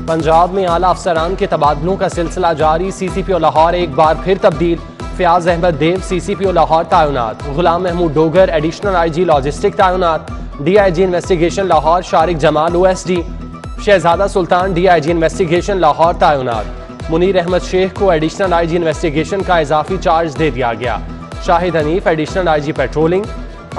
पंजाब में आला अफसरान के तबादलों का सिलसिला जारी। CCPO लाहौर एक बार फिर तब्दील। फयाज अहमद देव CCPO लाहौर तैनात। Ghulam Mahmood Dogar additional IG logistic तैनात। DIG investigation Lahore Shariq Jamal OSD। Shahzada Sultan DIG investigation Lahore तैनात। मुनीर अहमद शेख को एडिशनल IG इन्वेस्टिगेशन का इजाफी चार्ज दे दिया गया। Shahid Hanif additional IG patrolling.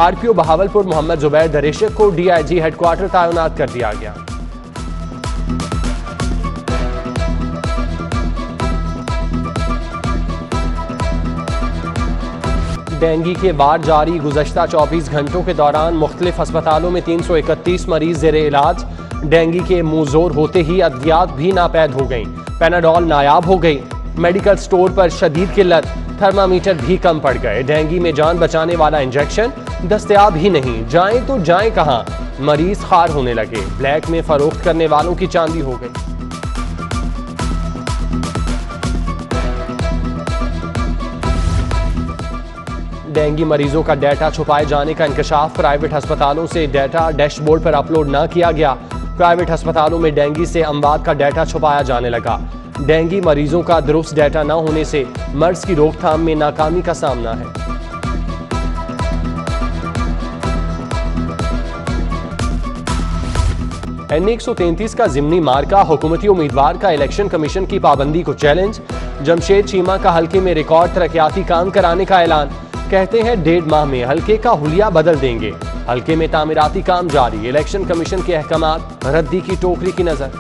RPO Bahawalpur Mohammad Zubair Dareshak को DIG हेडक्वार्टर तैनात कर दिया गया। डेंगू के बाद जारी। गुज़श्ता 24 घंटों के दौरान मुख्तलिफ अस्पतालों में 331 मरीज ज़ेरे इलाज। डेंगू के मुंहजोर होते ही अद्वियात भी नापैद हो गई। पैनाडॉल नायाब हो गई। मेडिकल स्टोर पर शदीद किल्लत। थर्मामीटर भी कम पड़ गए। डेंगू में जान बचाने वाला इंजेक्शन दस्तयाब ही नहीं। जाएं तो जाएं कहां? मरीज खार होने लगे। ब्लैक में फरोख्त करने वालों की चांदी हो गई। डेंगू मरीजों का डेटा छुपाए जाने का इंकशाफ। प्राइवेट अस्पतालों से डेटा डैशबोर्ड पर अपलोड न किया गया। प्राइवेट अस्पतालों में डेंगू से अमवात का डेटा छुपाया जाने लगा। डेंगू मरीजों का दुरुस्त डेटा न होने से मर्ज की रोकथाम में नाकामी का सामना है। N133 का जिमनी मार्का। हुकूमती उम्मीदवार का इलेक्शन कमीशन की पाबंदी को चैलेंज। जमशेद चीमा का हल्के में रिकॉर्ड तरक्याती काम कराने का ऐलान। कहते हैं 1.5 माह में हल्के का हुलिया बदल देंगे। हल्के में तामीराती काम जारी। इलेक्शन कमीशन के अहकामात रद्दी की टोकरी की नजर।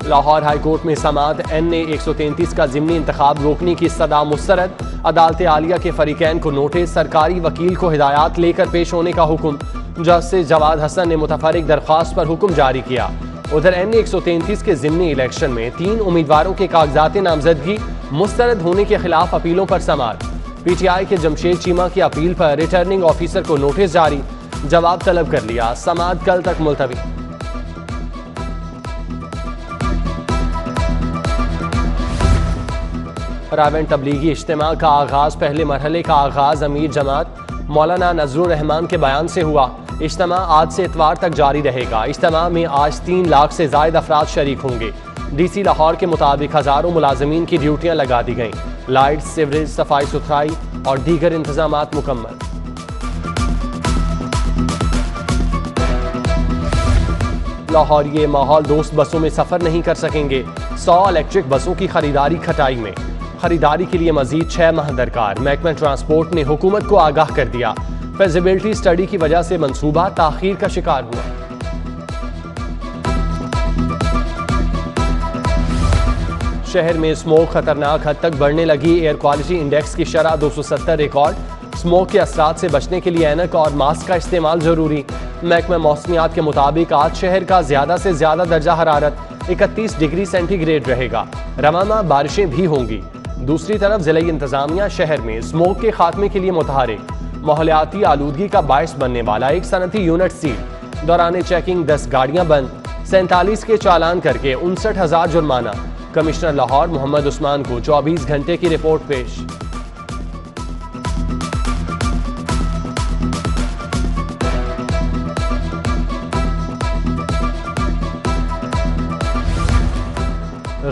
लाहौर हाईकोर्ट में समाअत। N133 का जिमनी इंतखाब रोकने की सदा मुस्तरद। अदालत आलिया के फरीकैन को नोटिस। सरकारी वकील को हिदायत लेकर पेश होने का हुक्म। जस्टिस जवाद हसन ने मुतफरिक दरख्वास्त पर हुक्म जारी किया। उधर N133 के जिमनी इलेक्शन में 3 उम्मीदवारों के कागजात नामजदगी मुस्तरद होने के खिलाफ अपीलों पर समाअत। PTI के जमशेद चीमा की अपील पर रिटर्निंग ऑफिसर को नोटिस जारी। जवाब तलब कर लिया। समाअत कल तक मुलतवी। रावण तबलीगी इज्तिमा का आगाज। पहले मरहले का आगाज अमीर जमात मौलाना नजरुर रहमान के बयान से हुआ। इज्तिमा आज से इतवार तक जारी रहेगा। इज्तिमा में आज 3 लाख से ज्यादा अफराद शरीक होंगे। DC लाहौर के मुताबिक हजारों मुलाजमीन की ड्यूटियां लगा दी गईं। लाइट, सीवरेज, सफाई सुथराई और दीगर इंतजामात मुकम्मल। लाहौरिये माहौल दोस्त बसों में सफर नहीं कर सकेंगे। 100 इलेक्ट्रिक बसों की खरीदारी खटाई में। खरीदारी के लिए मजीद 6 माह दरकार। महकमा ट्रांसपोर्ट ने हुकूमत को आगाह कर दिया। फिजिबिलिटी स्टडी की वजह से मंसूबा ताखीर का शिकार हुआ। शहर में स्मोक खतरनाक हद तक बढ़ने लगी। एयर क्वालिटी इंडेक्स की शरह 270 रिकॉर्ड। स्मोक के असरात से बचने के लिए ऐनक और मास्क का इस्तेमाल जरूरी। महकमा मौसमियात के मुताबिक आज शहर का ज्यादा से ज्यादा दर्जा हरारत 31 डिग्री सेंटीग्रेड रहेगा। रवाना बारिशें भी होंगी। दूसरी तरफ जिला इंतजामिया शहर में स्मोक के खात्मे के लिए मुतहरिक। माहौलियाती आलूदगी का बायस बनने वाला एक सनती यूनिट सील। दौरान चेकिंग 10 गाड़ियां बंद। 47 के चालान करके 59,000 जुर्माना। कमिश्नर लाहौर मोहम्मद उस्मान को 24 घंटे की रिपोर्ट पेश।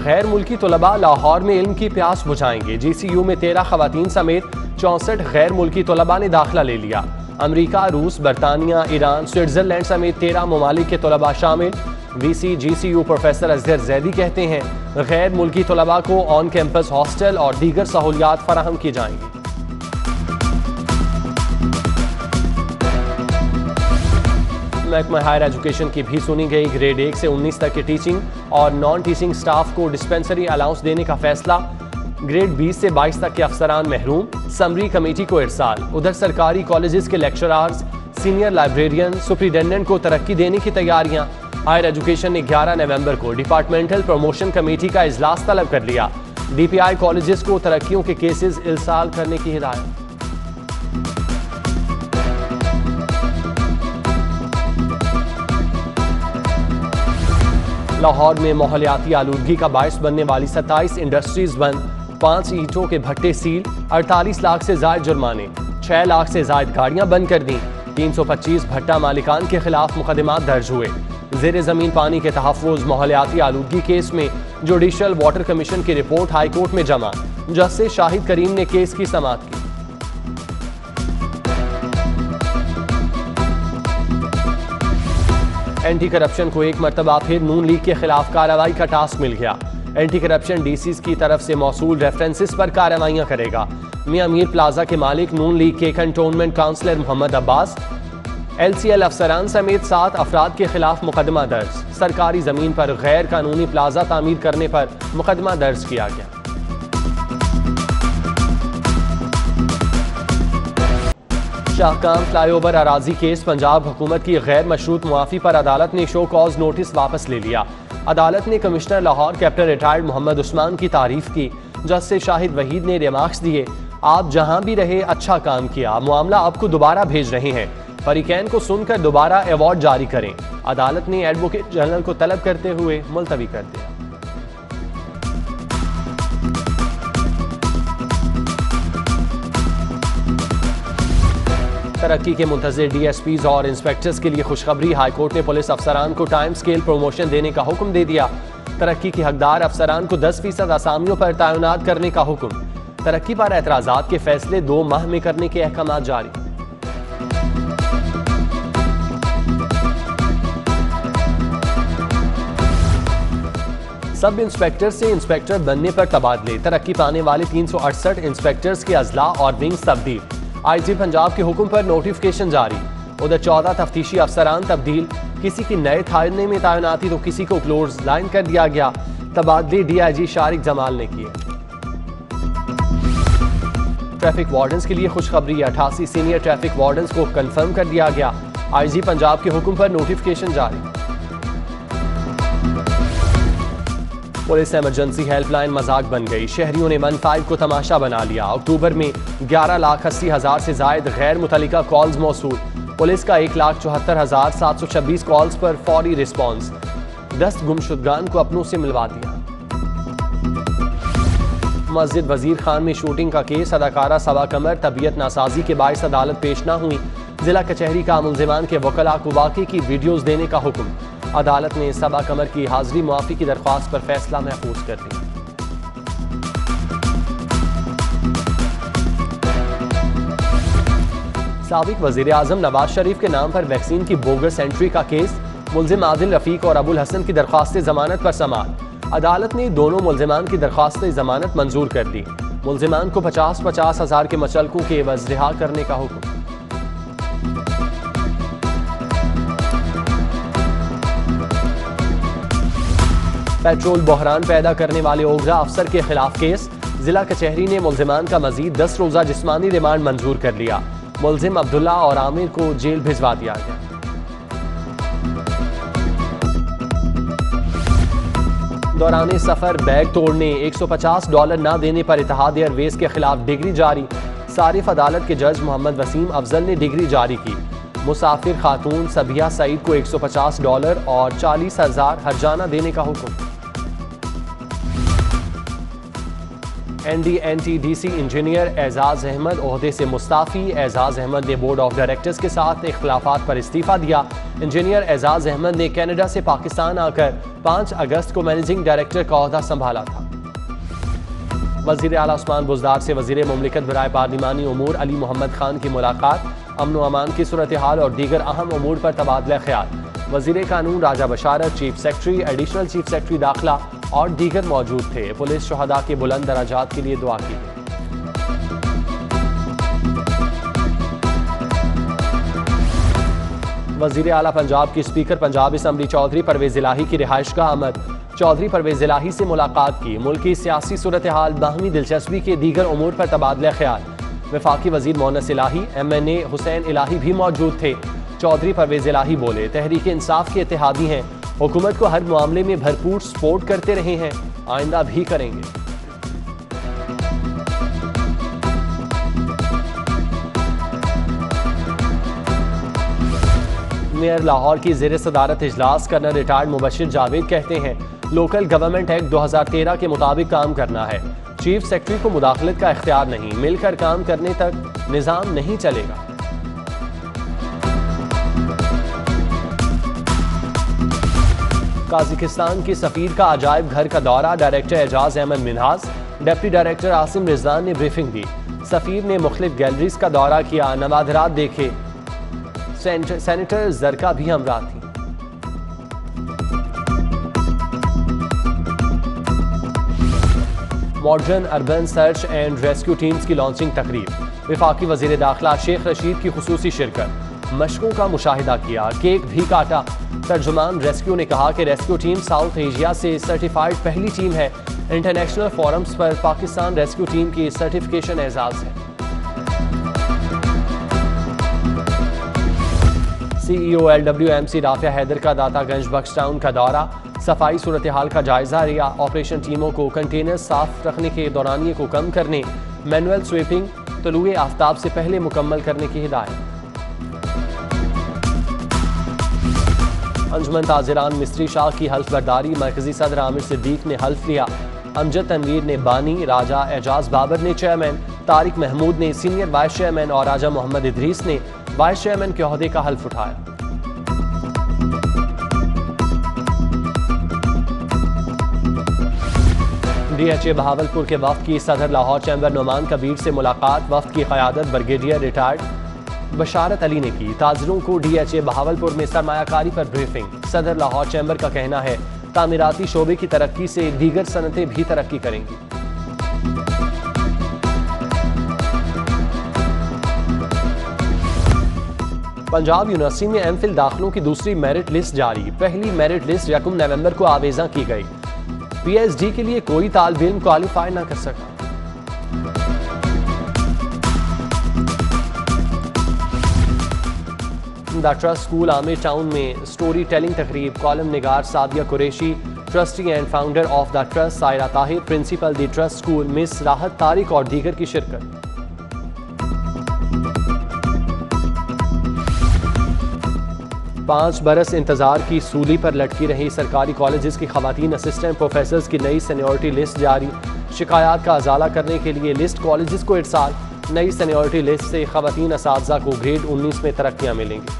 गैर मुल्की तलबा लाहौर में इल्म की प्यास बुझाएंगे। GCU में 13 खवातीन समेत 64 गैर मुल्की तलबा ने दाखिला ले लिया। अमरीका, रूस, बरतानिया, ईरान, स्विट्जरलैंड समेत 13 ममालिक के तलबा शामिल। VC GCU professor Asghar Zaidi कहते हैं गैर मुल्की तलबा को ऑन कैंपस हॉस्टल और दीगर सहूलियात फराहम की जाएंगी। महकमा हायर एजुकेशन की भी सुनी गई। ग्रेड 1 से 19 तक के टीचिंग और नॉन टीचिंग स्टाफ को डिस्पेंसरी अलाउंस देने का फैसला। ग्रेड 20 से 22 तक के अफसरान महरूम। समरी कमेटी को इरसाल। उधर सरकारी कॉलेजेस के लेक्चरार्स, सीनियर लाइब्रेरियन, सुप्रिटेंडेंट को तरक्की देने की तैयारियां। हायर एजुकेशन ने 11 नवंबर को डिपार्टमेंटल प्रमोशन कमेटी का इजलास तलब कर लिया। DPI कॉलेजेस को तरक्कियों के केसेस इरसाल करने की हिदायत। लाहौर में माहौलियाती आलूदगी का बायस बनने वाली 27 इंडस्ट्रीज बंद। 5 ईंटों के भट्टे सील। 48 लाख से ज्यादा जुर्माने। 6 लाख से ज्यादा गाड़ियां बंद कर दी। 325 भट्टा मालिकान के खिलाफ मुकदमात दर्ज हुए। ज़ेरे ज़मीन पानी के तहफ़्फ़ुज़ माहौलियाती आलूदगी केस में जुडिशल वाटर कमीशन की रिपोर्ट हाई कोर्ट में जमा। जस्टिस शाहिद करीम ने केस की समाअत की। एंटी करप्शन को एक मरतबा फिर नून लीग के खिलाफ कार्रवाई का टास्क मिल गया। एंटी करप्शन डीसी की तरफ से मौसूल रेफरेंसेस पर कार्रवाइयां करेगा। मियां मीर प्लाजा के मालिक नून लीग के cantonment councillor Mohammad Abbas, LCL अफसरान समेत 7 अफराद के खिलाफ मुकदमा दर्ज। सरकारी जमीन पर गैर कानूनी प्लाजा तामीर करने पर मुकदमा दर्ज किया गया। शाहकाम फ्लाईओवर अराजी केस पंजाब हुकूमत की गैर मशरूत मुआफी पर अदालत ने शो कॉज नोटिस वापस ले लिया। अदालत ने commissioner Lahore captain retired Mohammad Usman की तारीफ की। जस्टिस शाहिद वहीद ने रिमार्क्स दिए, आप जहां भी रहे अच्छा काम किया, मामला आपको दोबारा भेज रहे हैं, फरीकैन को सुनकर दोबारा अवार्ड जारी करें। अदालत ने एडवोकेट जनरल को तलब करते हुए मुलतवी कर दिया। तरक्की के मुंतज़िर DSPs और इंस्पेक्टर्स के लिए खुशखबरी। हाईकोर्ट ने पुलिस अफसरान को टाइम स्केल प्रमोशन देने का हुक्म दे दिया। तरक्की के हकदार अफसरान को 10% असामियों पर तैनात करने का हुक्म। तरक्की पर एतराज़ात के फैसले 2 माह में करने के अहकाम जारी। सब इंस्पेक्टर से इंस्पेक्टर बनने पर तबादले। तरक्की पाने वाले 368 इंस्पेक्टर्स के अजला और विंग्स तब्दील। IG पंजाब के हुक्म पर नोटिफिकेशन जारी। उधर 14 तफ्तीशी अफसरान तब्दील। किसी की नए थाने में तैनाती तो किसी को क्लोज लाइन कर दिया गया। तबादले DIG शारिक जमाल ने किए। ट्रैफिक वार्डन्स के लिए खुशखबरी। 88 सीनियर ट्रैफिक वार्डन्स को कंफर्म कर दिया गया। IG पंजाब के हुक्म पर नोटिफिकेशन जारी। पुलिस इमरजेंसी हेल्पलाइन मजाक बन गई। शहरियों ने 15 को तमाशा बना लिया। अक्टूबर में 11,80,000 से जायद गैर मुतल्लिका कॉल्स मौसूल। पुलिस का 1,74,726 कॉल्स पर फौरी रिस्पॉन्स। 10 गुमशुदगान को अपनों से मिलवा दिया। मस्जिद वजीर खान में शूटिंग का केस। अदाकारा सबा कमर तबीयत नासाजी के बायस अदालत पेश न हुई। जिला कचहरी का मुल्जिमान के वकला को वाक़े की वीडियोज देने का हुक्म। अदालत ने सबा कमर की हाजिरी मुआफी की दरख्वास्त पर फैसला महफूज कर दिया। साबिक वजीर आजम नवाज शरीफ के नाम पर वैक्सीन की बोगस एंट्री का केस। मुल्जिम आदिल रफीक और अबुल हसन की दरख्वास्त जमानत पर समाअत। अदालत ने दोनों मुल्जिमान की दरख्वास्त जमानत मंजूर कर दी। मुल्जिमान को 50-50 हज़ार के मचलकों के एवज रिहा करने का हुक्म। पेट्रोल बहरान पैदा करने वाले ओगरा अफसर के खिलाफ केस। जिला कचहरी ने मुल्जिमान का मजीद 10 रोजा जिस्मानी रिमांड मंजूर कर लिया। मुल्जिम अब्दुल्ला और आमिर को जेल भिजवा दिया गया। दौरान सफर बैग तोड़ने $150 न देने पर इत्तेहाद एयरवेज के खिलाफ डिग्री जारी। सारिफ अदालत के जज मोहम्मद वसीम अफजल ने डिग्री जारी की। मुसाफिर खातून सबिया सईद को $150 और 40,000 हर्जाना देने का हुक्म। NDNTDC इंजीनियर एजाज अहमद ओहदे से मुस्ताफी। एजाज अहमद ने बोर्ड ऑफ डायरेक्टर्स के साथ इख्तिलाफात पर इस्तीफा दिया। इंजीनियर एजाज अहमद ने कनाडा से पाकिस्तान आकर 5 अगस्त को मैनेजिंग डायरेक्टर का ओहदा संभाला था। वजीर आला उस्मान बुज़दार से वजीर मुमलिकत बराए पार्लिमानी उमूर अली मोहम्मद खान की मुलाकात। अमन व अमान की सूरत हाल और दीगर अहम उमूर पर तबादला ख्याल। वजीर कानून Raja Basharat, chief secretary, additional chief secretary दाखिला और दीगर मौजूद थे। पुलिस शहदा के बुलंद दराजात के लिए दुआ की। वजीर आला पंजाब की स्पीकर पंजाब असम्बली चौधरी परवेज इलाही की रिहाइश का आमद। चौधरी परवेज इलाही से मुलाकात की। मुल्की सियासी सूरत हाल, बाहमी दिलचस्पी के दीगर उमूर पर तबादला ख्याल। वफाकी वजीर मोनस इलाही, MNA हुसैन इलाही भी मौजूद थे। चौधरी परवेज इलाही बोले, तहरीक इंसाफ के इत्तेहादी हैं, हुकूमत को हर मामले में भरपूर सपोर्ट करते रहे हैं, आइंदा भी करेंगे। मेयर लाहौर की ज़ेर सदारत इजलास करना रिटायर्ड मुबशिर जावेद कहते हैं, लोकल गवर्नमेंट एक्ट 2013 के मुताबिक काम करना है। चीफ सेक्रेटरी को मुदाखलत का इख्तियार नहीं, मिलकर काम करने तक निज़ाम नहीं चलेगा। काज़ाकिस्तान की सफीर का अजायब घर का दौरा, director Ejaz Ahmed Minhaj, deputy director Asim Rizwan ने ब्रीफिंग दी। सफीर ने मुख्तलिफ गैलरीज का दौरा किया, नवादरात देखे। सेनेटर जरका भी हमरा थी। Modern urban search and rescue teams की लॉन्चिंग तकरीब, वफाकी वजीर दाखिला शेख रशीद की खुसूसी शिरकत। मशकों का मुशाहिदा किया, केक भी काटा। तर्जुमान रेस्क्यू ने कहा कि रेस्क्यू टीम साउथ एशिया से सर्टिफाइड पहली टीम है। इंटरनेशनल फोरम्स पर पाकिस्तान रेस्क्यू टीम की सर्टिफिकेशन एजाज है। CEO LWMC राफिया हैदर का दातागंज बख्श टाउन का दौरा, सफाई सूरत हाल का जायजा लिया। ऑपरेशन टीमों को कंटेनर साफ रखने के दौरानिए को कम करने, मैनुअल स्वीपिंग तलुए आफ्ताब से पहले मुकम्मल करने की हिदायत। अंजुमन ताजिरान मिस्त्री शाह की हल्फ बर्दारी, मरकजी सदर आमिर सिद्दीक ने हल्फ लिया। अमजद तनवीर ने बानी, राजा एजाज बाबर ने चेयरमैन, तारिक महमूद ने सीनियर वाइस चेयरमैन और राजा मोहम्मद इदरीस ने वाइस चेयरमैन के ओहदे का हल्फ उठाया। DHA बहावलपुर के वफ्द की सदर लाहौर चैम्बर नुमान कबीर से मुलाकात, वफ्द की क़यादत ब्रिगेडियर रिटायर्ड बशारत अली ने की। ताजरों को DHA बहावलपुर में सरमायाकारी पर ब्रीफिंग। सदर लाहौर चैम्बर का कहना है तामीराती शोबे की तरक्की से दीगर सनतें भी तरक्की करेंगी। पंजाब यूनिवर्सिटी में एमफिल दाखिलों की दूसरी मेरिट लिस्ट जारी। पहली मेरिट लिस्ट 1 नवंबर को आवेजा की गई। PhD के लिए कोई तालिब इल्म क्वालिफाई न कर सका। The trust school Amir town में स्टोरी टेलिंग तकरीब, कॉलम निगार Sadia Qureshi, trustee and founder of the trust Saira Tahir, principal the trust school miss Rahat Tariq और दीगर की शिरकत। 5 बरस इंतजार की सूली पर लटकी रही सरकारी कॉलेजेस की खवातीन असिस्टेंट प्रोफेसर्स की नई सीनियरिटी लिस्ट जारी। शिकायत का अजाला करने के लिए लिस्ट कॉलेजेस को इरसाल। नई सीनियरिटी लिस्ट से खवातीन असातिज़ा को ग्रेड 19 में तरक्कियां मिलेंगी।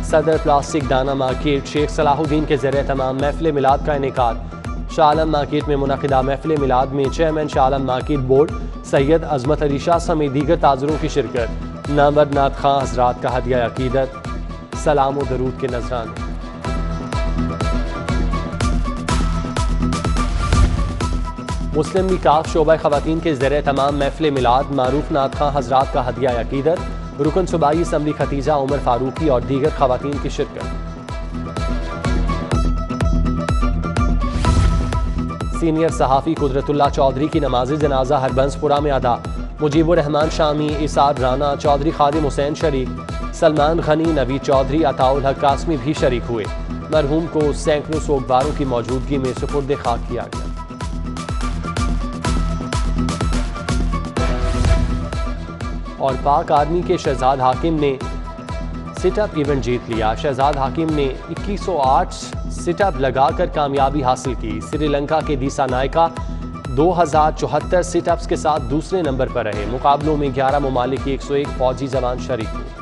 सदर प्लास्टिक दाना मार्केट शेख सलाहुद्दीन के ज़रिए तमाम महफिल मिलाद का इनेकाद। शालम मार्केट में मुनक़िदा महफिल मिलाद में चेयरमैन शालम मार्केट बोर्ड सैयद अजमत अली शाह समेत दीगर ताजरों की शिरकत। नामवरनाथ खां हजरात का हदिया अकीदत, सलाम व दरूद के नजराने। मुस्लिम लीग काफ शोबा खवातीन के ज़रिए तमाम महफिल मिलाद, मारूफ नाथ खां हजरात का हदिया अकीदत, रुकन सूबाई असम्बली खतीजा उमर फारूकी और दीगर खवातीन की शिरकत। सीनियर सहाफ़ी कुदरतुल्लाह चौधरी की नमाज जनाजा हरबंसपुरा में अदा। मुजीबुर रहमान शामी, इसार राना, चौधरी खादिम हुसैन शरीक, सलमान गनी, नवीद चौधरी, अताउल हक कासमी भी शरीक हुए। मरहूम को सैकड़ों सोगवारों की मौजूदगी में सुपुर्द खाक किया गया। और पाक आर्मी के शहजाद हाकिम ने सिटअप इवेंट जीत लिया। शहजाद हाकिम ने 2108 सिटअप लगाकर कामयाबी हासिल की। श्रीलंका के दिसा नायका 2074 सिटअप्स के साथ दूसरे नंबर पर रहे। मुकाबलों में 11 ममालिक के 101 फौजी जवान शरीक हुए।